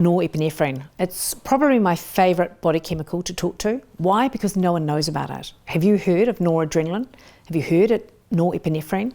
Nor-Epinephrine. It's probably my favourite body chemical to talk to. Why? Because no one knows about it. Have you heard of noradrenaline? Have you heard it? Nor-Epinephrine.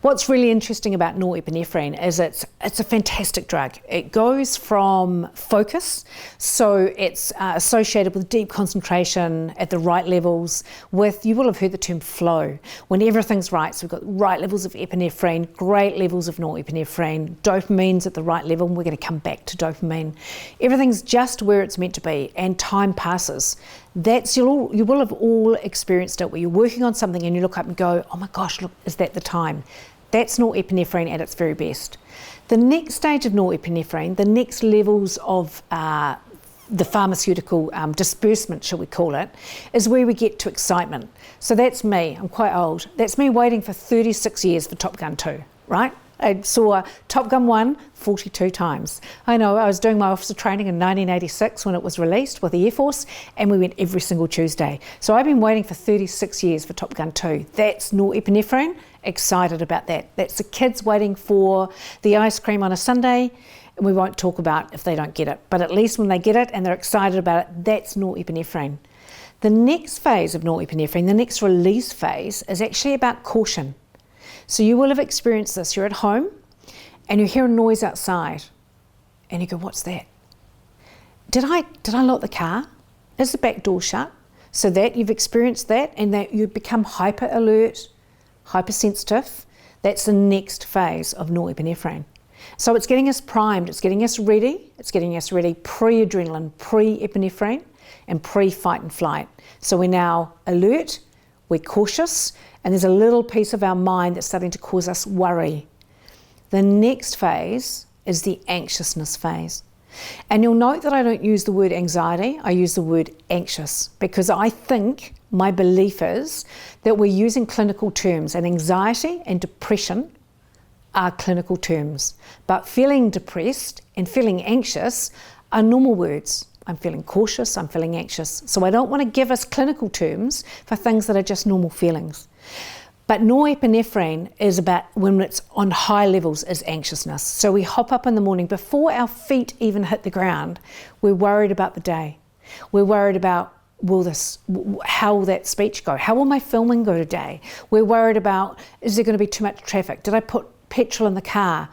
What's really interesting about Nor-Epinephrine is it's a fantastic drug. It goes from focus, so it's associated with deep concentration at the right levels with, you will have heard the term flow, when everything's right. So we've got right levels of epinephrine, great levels of Nor-Epinephrine, dopamine's at the right level, and we're going to come back to dopamine. Everything's just where it's meant to be, and time passes. You will have all experienced it, where you're working on something and you look up and go, oh my gosh, look, is that the time? That's Nor-Epinephrine at its very best. The next stage of Nor-Epinephrine, the next levels of the pharmaceutical disbursement, shall we call it, is where we get to excitement. So that's me, I'm quite old. That's me waiting for 36 years for Top Gun 2, right? I saw Top Gun 1 42 times. I know, I was doing my officer training in 1986 when it was released with the Air Force, and we went every single Tuesday. So I've been waiting for 36 years for Top Gun 2. That's Nor-Epinephrine, excited about that. That's the kids waiting for the ice cream on a Sunday, and we won't talk about if they don't get it. But at least when they get it and they're excited about it, that's Nor-Epinephrine. The next phase of Nor-Epinephrine, the next release phase, is actually about caution. So you will have experienced this. You're at home and you hear a noise outside and you go, what's that? Did I lock the car? Is the back door shut? So that you've experienced that and that you become hyper alert, hypersensitive. That's the next phase of Nor-Epinephrine. So it's getting us primed, it's getting us ready pre-adrenaline, pre-epinephrine and pre-fight and flight. So we're now alert, we're cautious, and there's a little piece of our mind that's starting to cause us worry. The next phase is the anxiousness phase. And you'll note that I don't use the word anxiety, I use the word anxious, because I think, my belief is, that we're using clinical terms, and anxiety and depression are clinical terms. But feeling depressed and feeling anxious are normal words. I'm feeling cautious, I'm feeling anxious. So I don't want to give us clinical terms for things that are just normal feelings. But Nor-Epinephrine is about, when it's on high levels, is anxiousness. So we hop up in the morning, before our feet even hit the ground, we're worried about the day. We're worried about, how will that speech go? How will my filming go today? We're worried about, is there going to be too much traffic? Did I put petrol in the car?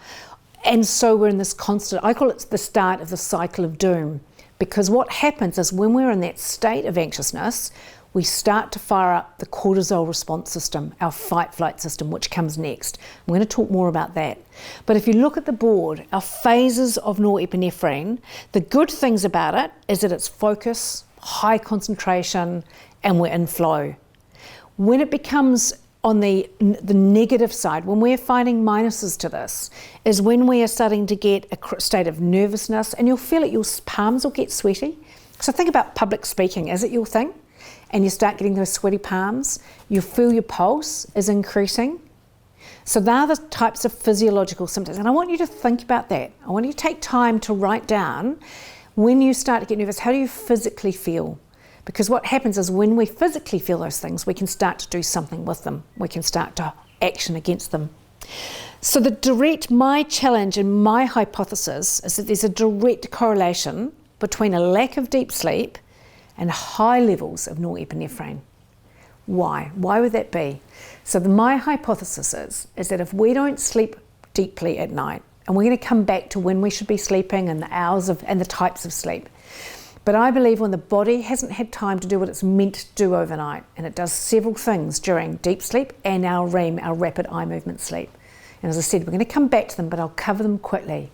And so we're in this constant, I call it the start of the cycle of doom. Because what happens is when we're in that state of anxiousness, we start to fire up the cortisol response system, our fight-flight system, which comes next. I'm going to talk more about that. But if you look at the board, our phases of Nor-Epinephrine, the good things about it is that it's focus, high concentration, and we're in flow. When it becomes on the negative side, when we're finding minuses to this, is when we are starting to get a state of nervousness, and you'll feel it, your palms will get sweaty. So think about public speaking. Is it your thing? And you start getting those sweaty palms, you feel your pulse is increasing. So they're the types of physiological symptoms. And I want you to think about that. I want you to take time to write down, when you start to get nervous, how do you physically feel? Because what happens is when we physically feel those things, we can start to do something with them. We can start to action against them. So my challenge and my hypothesis is that there's a direct correlation between a lack of deep sleep and high levels of Nor-Epinephrine. Why? Why would that be? So my hypothesis is that if we don't sleep deeply at night, and we're going to come back to when we should be sleeping and the hours and the types of sleep, but I believe when the body hasn't had time to do what it's meant to do overnight, and it does several things during deep sleep and our REM, our rapid eye movement sleep. And as I said, we're going to come back to them, but I'll cover them quickly.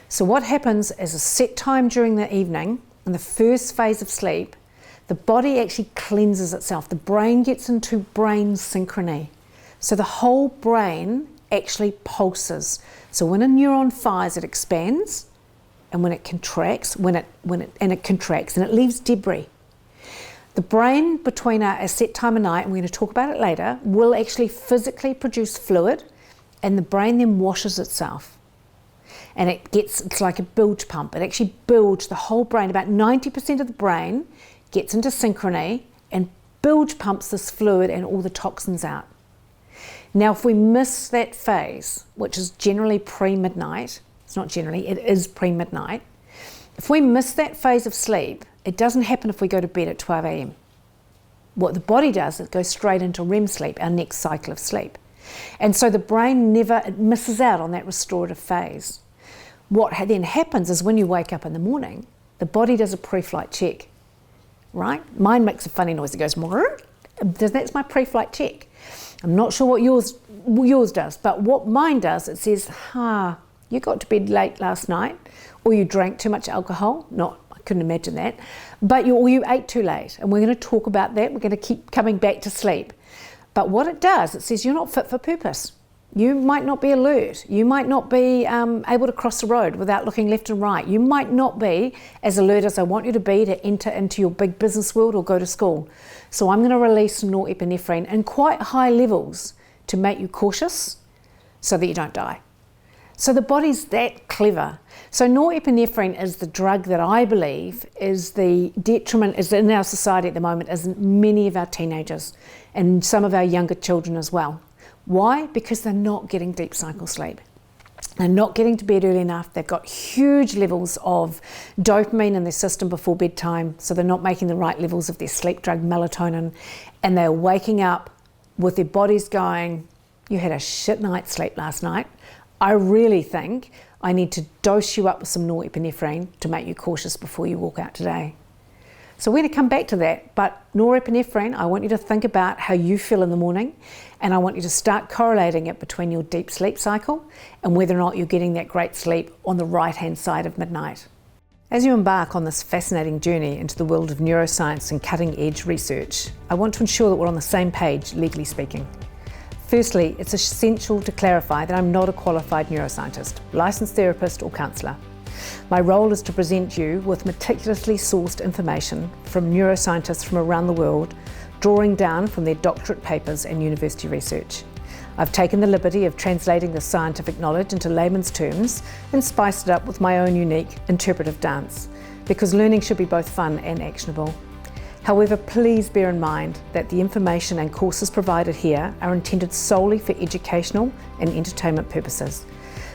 So what happens is a set time during the evening, in the first phase of sleep, the body actually cleanses itself. The brain gets into brain synchrony. So the whole brain actually pulses. So when a neuron fires, it expands, and when it contracts, it contracts, and it leaves debris. The brain, between a set time of night, and we're going to talk about it later, will actually physically produce fluid, and the brain then washes itself. And it's like a bilge pump. It actually bilges the whole brain. About 90% of the brain gets into synchrony and bilge pumps this fluid and all the toxins out. Now, if we miss that phase, which is generally pre-midnight, it's not generally, it is pre-midnight, If we miss that phase of sleep, it doesn't happen if we go to bed at 12 a.m. What the body does, it goes straight into REM sleep, our next cycle of sleep. And so the brain it misses out on that restorative phase. What then happens is when you wake up in the morning, the body does a pre-flight check, right? Mine makes a funny noise. It goes, that's my pre-flight check. I'm not sure what yours does, but what mine does, it says, you got to bed late last night, or you drank too much alcohol. I couldn't imagine that. But you ate too late, and we're going to talk about that. We're going to keep coming back to sleep. But what it does, it says you're not fit for purpose. You might not be alert. You might not be able to cross the road without looking left and right. You might not be as alert as I want you to be to enter into your big business world or go to school. So I'm going to release some Nor-Epinephrine in quite high levels to make you cautious so that you don't die. So the body's that clever. So Nor-Epinephrine is the drug that I believe is the detriment is in our society at the moment, as many of our teenagers and some of our younger children as well. Why? Because they're not getting deep cycle sleep. They're not getting to bed early enough. They've got huge levels of dopamine in their system before bedtime, so they're not making the right levels of their sleep drug melatonin, and they're waking up with their bodies going, you had a shit night's sleep last night. I really think I need to dose you up with some Nor-Epinephrine to make you cautious before you walk out today. So we're going to come back to that, but Nor-Epinephrine, I want you to think about how you feel in the morning, and I want you to start correlating it between your deep sleep cycle and whether or not you're getting that great sleep on the right-hand side of midnight. As you embark on this fascinating journey into the world of neuroscience and cutting-edge research, I want to ensure that we're on the same page, legally speaking. Firstly, it's essential to clarify that I'm not a qualified neuroscientist, licensed therapist or counsellor. My role is to present you with meticulously sourced information from neuroscientists from around the world, drawing down from their doctorate papers and university research. I've taken the liberty of translating the scientific knowledge into layman's terms and spiced it up with my own unique interpretive dance, because learning should be both fun and actionable. However, please bear in mind that the information and courses provided here are intended solely for educational and entertainment purposes.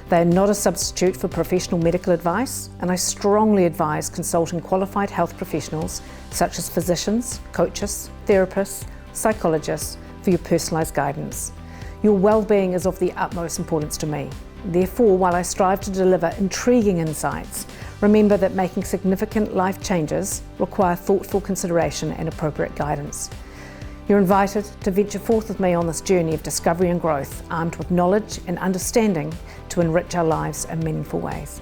They are not a substitute for professional medical advice, and I strongly advise consulting qualified health professionals such as physicians, coaches, therapists, psychologists for your personalised guidance. Your well-being is of the utmost importance to me. Therefore, while I strive to deliver intriguing insights, remember that making significant life changes require thoughtful consideration and appropriate guidance. You're invited to venture forth with me on this journey of discovery and growth, armed with knowledge and understanding to enrich our lives in meaningful ways.